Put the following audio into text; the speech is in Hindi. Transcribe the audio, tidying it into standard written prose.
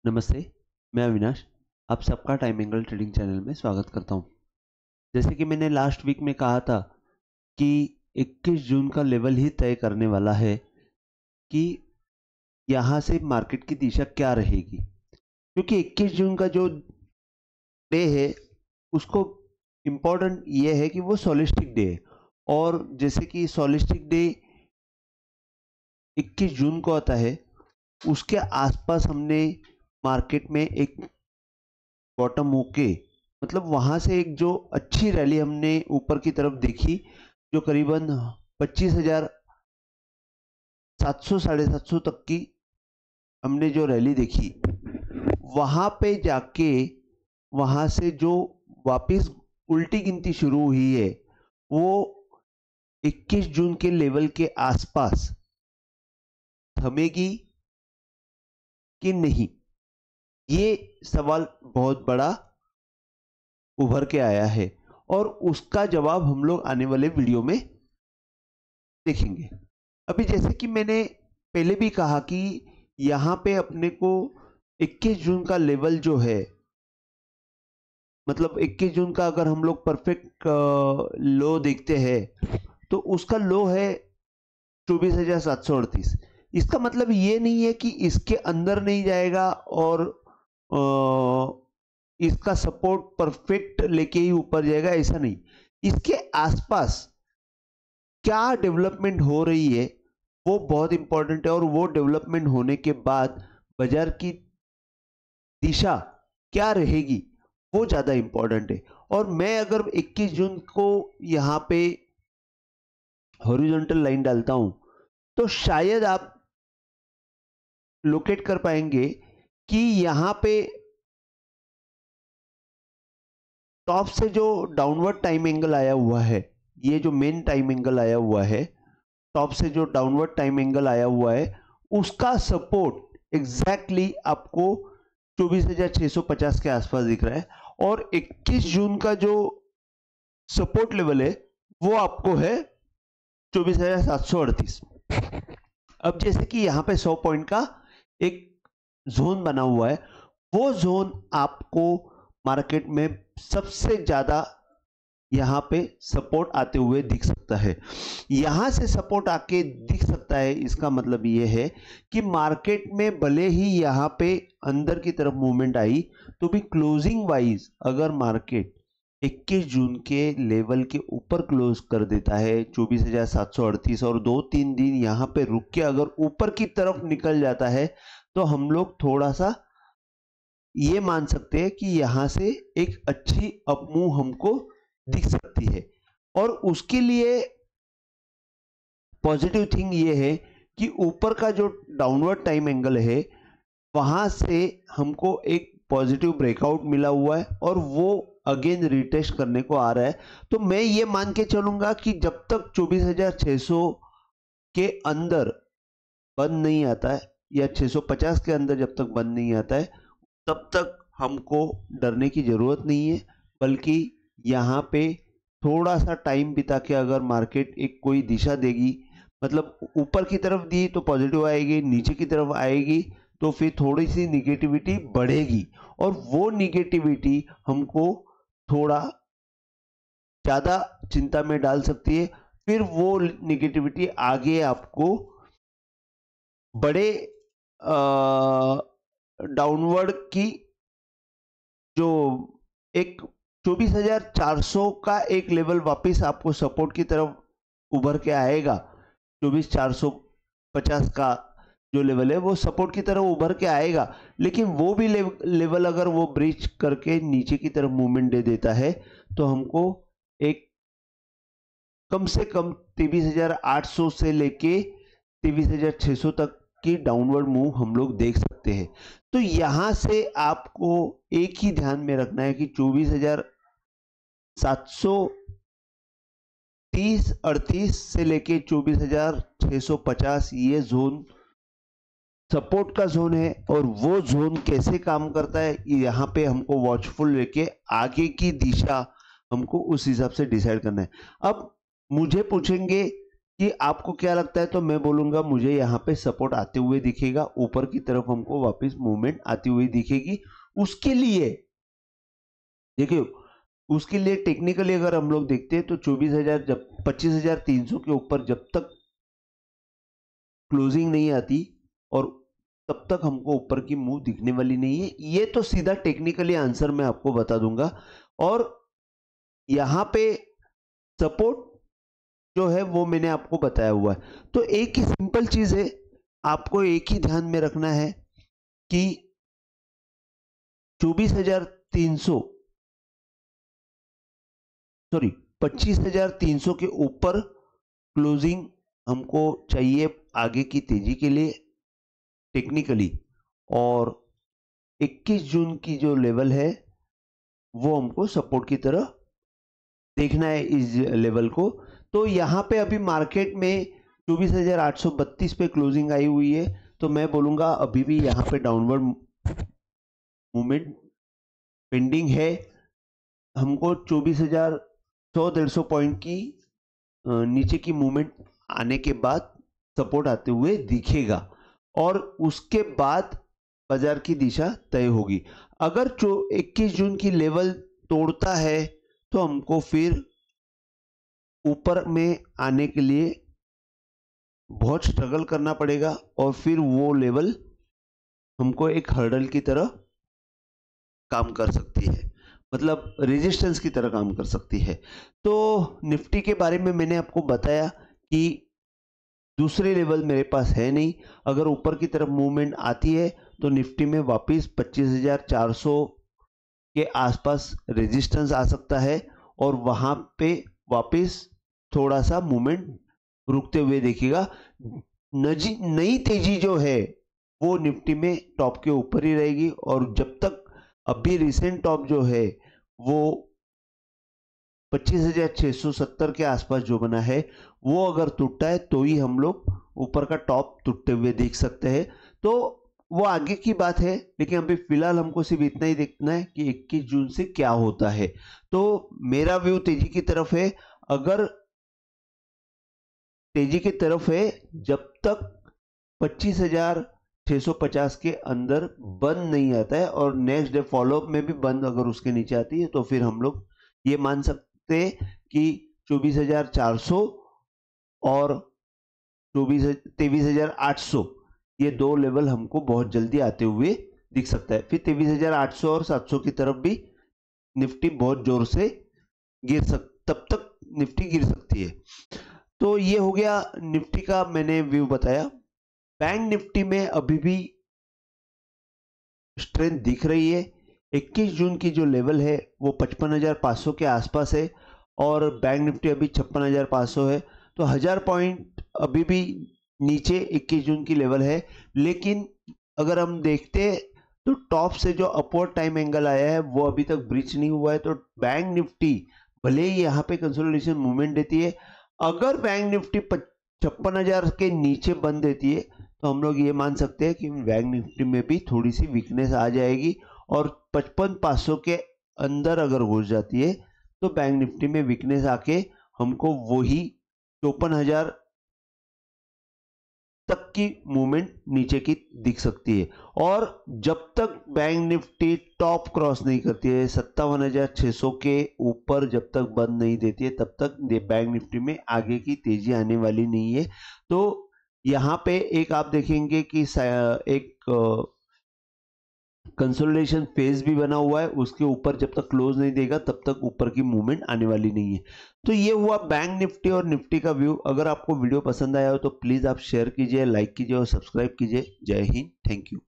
नमस्ते, मैं अविनाश, आप सबका टाइम एंगल ट्रेडिंग चैनल में स्वागत करता हूँ। जैसे कि मैंने लास्ट वीक में कहा था कि 21 जून का लेवल ही तय करने वाला है कि यहाँ से मार्केट की दिशा क्या रहेगी। क्योंकि 21 जून का जो डे है उसको इम्पोर्टेंट ये है कि वो सोलिस्टिक डे है, और जैसे कि सोलिस्टिक डे 21 जून को आता है, उसके आसपास हमने मार्केट में एक बॉटम होके मतलब वहां से एक जो अच्छी रैली हमने ऊपर की तरफ देखी, जो करीबन 25,700 750 तक की हमने जो रैली देखी, वहां पे जाके वहां से जो वापस उल्टी गिनती शुरू हुई है वो 21 जून के लेवल के आसपास थमेगी कि नहीं, ये सवाल बहुत बड़ा उभर के आया है और उसका जवाब हम लोग आने वाले वीडियो में देखेंगे। अभी जैसे कि मैंने पहले भी कहा कि यहाँ पे अपने को 21 जून का लेवल जो है, मतलब 21 जून का अगर हम लोग परफेक्ट लो देखते हैं तो उसका लो है 24,738। इसका मतलब ये नहीं है कि इसके अंदर नहीं जाएगा और इसका सपोर्ट परफेक्ट लेके ही ऊपर जाएगा, ऐसा नहीं। इसके आसपास क्या डेवलपमेंट हो रही है वो बहुत इंपॉर्टेंट है, और वो डेवलपमेंट होने के बाद बाजार की दिशा क्या रहेगी वो ज्यादा इंपॉर्टेंट है। और मैं अगर 21 जून को यहाँ पे हॉरिजॉन्टल लाइन डालता हूं तो शायद आप लोकेट कर पाएंगे कि यहाँ पे टॉप से जो डाउनवर्ड टाइम एंगल आया हुआ है, ये जो मेन टाइम एंगल आया हुआ है, टॉप से जो डाउनवर्ड टाइम एंगल आया हुआ है, उसका सपोर्ट एग्जैक्टली आपको 24,650 के आसपास दिख रहा है। और 21 जून का जो सपोर्ट लेवल है वो आपको है 24,738। अब जैसे कि यहाँ पे 100 पॉइंट का एक जोन बना हुआ है, वो जोन आपको मार्केट में सबसे ज्यादा यहाँ पे सपोर्ट आते हुए दिख सकता है। यहां से सपोर्ट आके दिख सकता है, इसका मतलब ये है कि मार्केट में भले ही यहाँ पे अंदर की तरफ मूवमेंट आई तो भी क्लोजिंग वाइज अगर मार्केट 21 जून के लेवल के ऊपर क्लोज कर देता है 24,738 और 2-3 दिन यहाँ पे रुक के अगर ऊपर की तरफ निकल जाता है तो हम लोग थोड़ा सा ये मान सकते हैं कि यहां से एक अच्छी अपमूव हमको दिख सकती है। और उसके लिए पॉजिटिव थिंग ये है कि ऊपर का जो डाउनवर्ड टाइम एंगल है वहां से हमको एक पॉजिटिव ब्रेकआउट मिला हुआ है और वो अगेन रिटेस्ट करने को आ रहा है। तो मैं ये मान के चलूंगा कि जब तक 24,600 के अंदर बंद नहीं आता है या 650 के अंदर जब तक बंद नहीं आता है तब तक हमको डरने की जरूरत नहीं है, बल्कि यहाँ पे थोड़ा सा टाइम बिता के अगर मार्केट एक कोई दिशा देगी, मतलब ऊपर की तरफ दी तो पॉजिटिव आएगी, नीचे की तरफ आएगी तो फिर थोड़ी सी निगेटिविटी बढ़ेगी और वो निगेटिविटी हमको थोड़ा ज्यादा चिंता में डाल सकती है। फिर वो निगेटिविटी आगे आपको बड़े डाउनवर्ड की जो एक 24,400 का एक लेवल वापस आपको सपोर्ट की तरफ उभर के आएगा। 24,450 का जो लेवल है वो सपोर्ट की तरफ उभर के आएगा, लेकिन वो भी लेवल अगर वो ब्रीच करके नीचे की तरफ मूवमेंट दे देता है तो हमको एक कम से कम 23,800 से लेके 23,600 तक की डाउनवर्ड मूव हम लोग देख सकते हैं। तो यहां से आपको एक ही ध्यान में रखना है कि 24,730-38 से लेके 24,650 ये जोन सपोर्ट का जोन है, और वो जोन कैसे काम करता है यहाँ पे हमको वॉचफुल लेके आगे की दिशा हमको उस हिसाब से डिसाइड करना है। अब मुझे पूछेंगे कि आपको क्या लगता है, तो मैं बोलूंगा मुझे यहाँ पे सपोर्ट आते हुए दिखेगा, ऊपर की तरफ हमको वापस मूवमेंट आती हुई दिखेगी। उसके लिए देखिए, उसके लिए टेक्निकली अगर हम लोग देखते हैं तो 24,000 जब 25,300 के ऊपर जब तक क्लोजिंग नहीं आती और तब तक हमको ऊपर की मूव दिखने वाली नहीं है। ये तो सीधा टेक्निकली आंसर मैं आपको बता दूंगा। और यहाँ पे सपोर्ट जो है वो मैंने आपको बताया हुआ है। तो एक ही सिंपल चीज है, आपको एक ही ध्यान में रखना है कि 24,300 सॉरी 25,300 के ऊपर क्लोजिंग हमको चाहिए आगे की तेजी के लिए टेक्निकली। और 21 जून की जो लेवल है वो हमको सपोर्ट की तरह देखना है इस लेवल को। तो यहाँ पे अभी मार्केट में 24,832 पे क्लोजिंग आई हुई है, तो मैं बोलूंगा अभी भी यहाँ पे डाउनवर्ड मूवमेंट पेंडिंग है। हमको 24,100-150 पॉइंट की नीचे की मूवमेंट आने के बाद सपोर्ट आते हुए दिखेगा और उसके बाद बाजार की दिशा तय होगी। अगर 21 जून की लेवल तोड़ता है तो हमको फिर ऊपर में आने के लिए बहुत स्ट्रगल करना पड़ेगा और फिर वो लेवल हमको एक हर्डल की तरह काम कर सकती है, मतलब रेजिस्टेंस की तरह काम कर सकती है। तो निफ्टी के बारे में मैंने आपको बताया कि दूसरे लेवल मेरे पास है नहीं। अगर ऊपर की तरफ मूवमेंट आती है तो निफ्टी में वापस 25,400 के आसपास रेजिस्टेंस आ सकता है और वहां पे वापस थोड़ा सा मूवमेंट रुकते हुए देखिएगा। नई तेजी जो है वो निफ्टी में टॉप के ऊपर ही रहेगी और जब तक अभी रिसेंट टॉप जो है वो 25,670 के आसपास जो बना है वो अगर टूटता है तो ही हम लोग ऊपर का टॉप टूटते हुए देख सकते हैं। तो वो आगे की बात है, लेकिन अभी फिलहाल हमको सिर्फ इतना ही देखना है कि 21 जून से क्या होता है। तो मेरा व्यू तेजी की तरफ है। अगर तेजी की तरफ है जब तक 25,650 के अंदर बंद नहीं आता है और नेक्स्ट डे फॉलोअप में भी बंद अगर उसके नीचे आती है तो फिर हम लोग ये मान सकते हैं कि 24,400 और 23,800 ये दो लेवल हमको बहुत जल्दी आते हुए दिख सकता है। फिर 23,800 और 700 की तरफ भी निफ्टी बहुत जोर से तब तक निफ्टी गिर सकती है। तो ये हो गया निफ्टी का, मैंने व्यू बताया। बैंक निफ्टी में अभी भी स्ट्रेंथ दिख रही है। 21 जून की जो लेवल है वो 55,500 के आसपास है और बैंक निफ्टी अभी 56,500 है। तो 1000 पॉइंट अभी भी नीचे 21 जून की लेवल है। लेकिन अगर हम देखते हैं तो टॉप से जो अपवर्ड टाइम एंगल आया है वो अभी तक ब्रीच नहीं हुआ है। तो बैंक निफ्टी भले ही यहाँ पे कंसोलिडेशन मूवमेंट देती है, अगर बैंक निफ्टी 56,000 के नीचे बंद देती है तो हम लोग ये मान सकते हैं कि बैंक निफ्टी में भी थोड़ी सी वीकनेस आ जाएगी और 55,500 के अंदर अगर घुस जाती है तो बैंक निफ्टी में वीकनेस आके हमको वही 54,000 तक की मूवमेंट नीचे की दिख सकती है। और जब तक बैंक निफ्टी टॉप क्रॉस नहीं करती है 57,600 के ऊपर जब तक बंद नहीं देती है तब तक बैंक निफ्टी में आगे की तेजी आने वाली नहीं है। तो यहाँ पे एक आप देखेंगे कि एक कंसोलिडेशन फेज भी बना हुआ है, उसके ऊपर जब तक क्लोज नहीं देगा तब तक ऊपर की मूवमेंट आने वाली नहीं है। तो ये हुआ बैंक निफ्टी और निफ्टी का व्यू। अगर आपको वीडियो पसंद आया हो तो प्लीज आप शेयर कीजिए, लाइक कीजिए और सब्सक्राइब कीजिए। जय हिंद, थैंक यू।